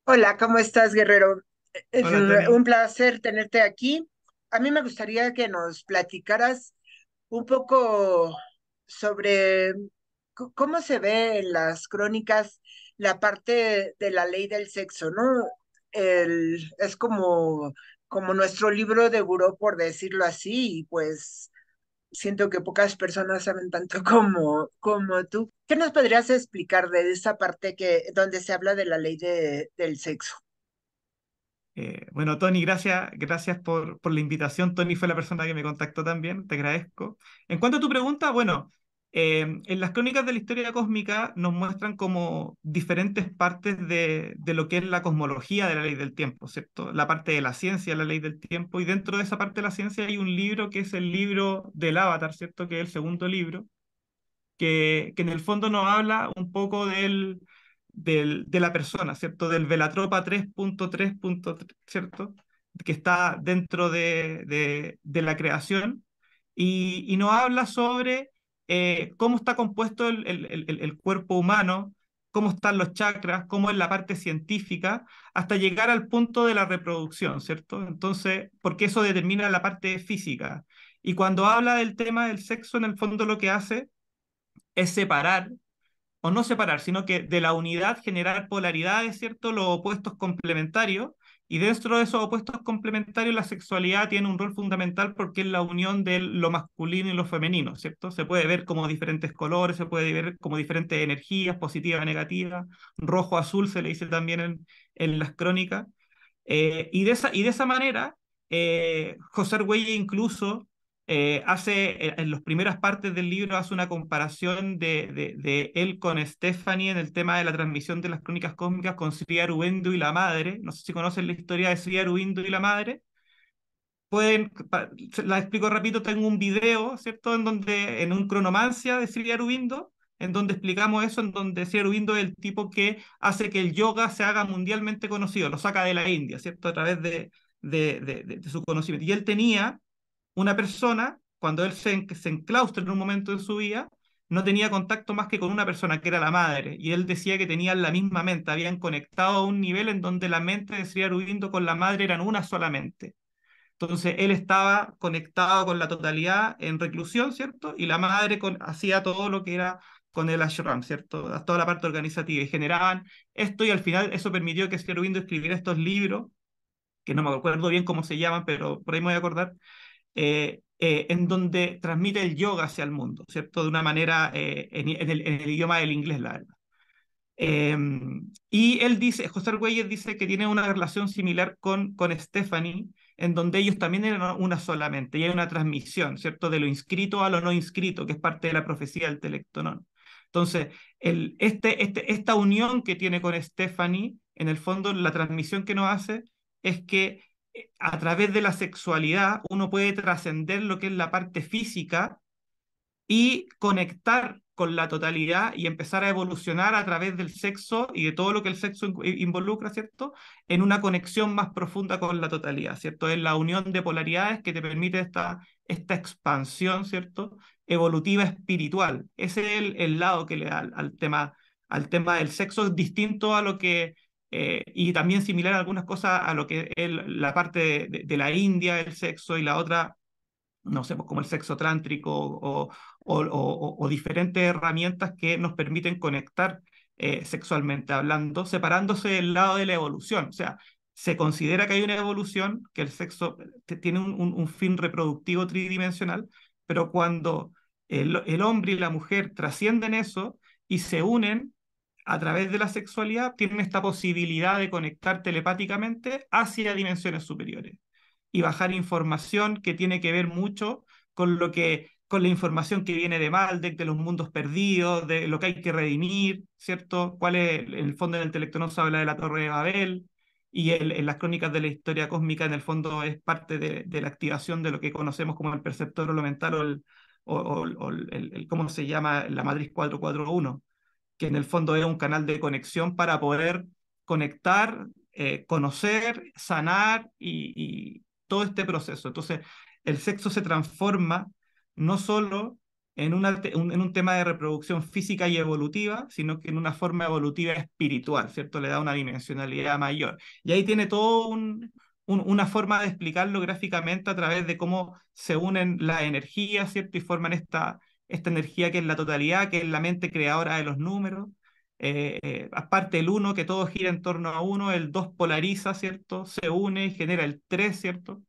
Hola, ¿cómo estás, Guerrero? Es Hola, un Tony. placer tenerte aquí. A mí me gustaría que nos platicaras un poco sobre cómo se ve en las crónicas la parte de la ley del sexo, ¿no? Es como nuestro libro de buró, por decirlo así, y pues siento que pocas personas saben tanto como tú. ¿Qué nos podrías explicar de esa parte donde se habla de la ley del sexo? Bueno, Tony, gracias por la invitación. Tony fue la persona que me contactó también, te agradezco. En cuanto a tu pregunta, bueno, en las crónicas de la historia cósmica nos muestran como diferentes partes de lo que es la cosmología de la ley del tiempo, ¿cierto? La parte de la ciencia de la ley del tiempo, y dentro de esa parte de la ciencia hay un libro que es el libro del Avatar, ¿cierto? Que es el segundo libro que en el fondo nos habla un poco de la persona, ¿cierto? Del Velatropa 3.3, ¿cierto? Que está dentro de la creación y nos habla sobre cómo está compuesto el cuerpo humano, cómo están los chakras, cómo es la parte científica, hasta llegar al punto de la reproducción, ¿cierto? Entonces, porque eso determina la parte física. Y cuando habla del tema del sexo, en el fondo lo que hace es separar, o no separar, sino que de la unidad generar polaridades, ¿cierto? Los opuestos complementarios, y dentro de esos opuestos complementarios la sexualidad tiene un rol fundamental porque es la unión de lo masculino y lo femenino, ¿cierto? Se puede ver como diferentes colores, se puede ver como diferentes energías, positiva, negativa, rojo, azul, se le dice también en las crónicas. Y de esa manera, José Argüelles incluso en las primeras partes del libro hace una comparación de él con Stephanie en el tema de la transmisión de las crónicas cósmicas con Sri Aurobindo y la madre. No sé si conocen la historia de Sri Aurobindo y la madre. La explico rápido, tengo un video, ¿cierto? En un cronomancia de Sri Aurobindo, en donde explicamos eso, en donde Sri Aurobindo es el tipo que hace que el yoga se haga mundialmente conocido, lo saca de la India, ¿cierto? A través de su conocimiento. Y él tenía una persona, cuando él se enclaustra en un momento de su vida, no tenía contacto más que con una persona que era la madre, y él decía que tenían la misma mente, habían conectado a un nivel en donde la mente de Sri Aurobindo con la madre eran una sola mente. Entonces él estaba conectado con la totalidad en reclusión, ¿cierto? Y la madre hacía todo lo que era con el ashram, ¿cierto? Toda la parte organizativa y generaban esto, y al final eso permitió que Sri Aurobindo escribiera estos libros, que no me acuerdo bien cómo se llaman, pero por ahí me voy a acordar, en donde transmite el yoga hacia el mundo, ¿cierto? De una manera en el idioma del inglés, la verdad. Eh, y él dice, José Argüelles dice que tiene una relación similar con Stephanie, en donde ellos también eran una solamente, y hay una transmisión, ¿cierto? De lo inscrito a lo no inscrito, que es parte de la profecía del Telectonón. Entonces, esta unión que tiene con Stephanie, en el fondo, la transmisión que nos hace es que a través de la sexualidad uno puede trascender lo que es la parte física y conectar con la totalidad y empezar a evolucionar a través del sexo y de todo lo que el sexo involucra, ¿cierto? En una conexión más profunda con la totalidad, ¿cierto? Es la unión de polaridades que te permite esta expansión, ¿cierto? Evolutiva espiritual. Ese es el lado que le da al tema del sexo, distinto a lo que y también similar a algunas cosas a lo que es la parte de la India, el sexo, y la otra, no sé, pues como el sexo trántrico o diferentes herramientas que nos permiten conectar sexualmente hablando, separándose del lado de la evolución. O sea, se considera que hay una evolución, que el sexo tiene un fin reproductivo tridimensional, pero cuando el hombre y la mujer trascienden eso y se unen a través de la sexualidad, tienen esta posibilidad de conectar telepáticamente hacia dimensiones superiores y bajar información que tiene que ver mucho con la información que viene de Maldek, de los mundos perdidos, de lo que hay que redimir, ¿cierto? ¿Cuál es, en el fondo en el Telectonón se habla de la Torre de Babel, y en las crónicas de la historia cósmica en el fondo es parte de la activación de lo que conocemos como el perceptor o lo mental, ¿cómo se llama? La matriz 441, que en el fondo es un canal de conexión para poder conectar, conocer, sanar y todo este proceso. Entonces, el sexo se transforma no solo en un tema de reproducción física y evolutiva, sino que en una forma evolutiva espiritual, ¿cierto? Le da una dimensionalidad mayor. Y ahí tiene todo una forma de explicarlo gráficamente a través de cómo se unen las energías, ¿cierto? Y forman esta energía que es la totalidad, que es la mente creadora de los números. Aparte el uno, que todo gira en torno a uno, el 2 polariza, ¿cierto? Se une y genera el 3, ¿cierto?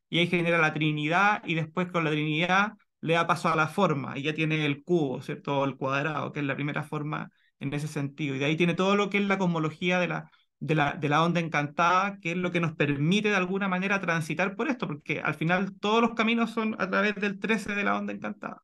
Y ahí genera la Trinidad, y después con la Trinidad le da paso a la forma, y ya tiene el cubo, ¿cierto? O el cuadrado, que es la primera forma en ese sentido. Y de ahí tiene todo lo que es la cosmología de la onda encantada, que es lo que nos permite de alguna manera transitar por esto, porque al final todos los caminos son a través del 13 de la onda encantada.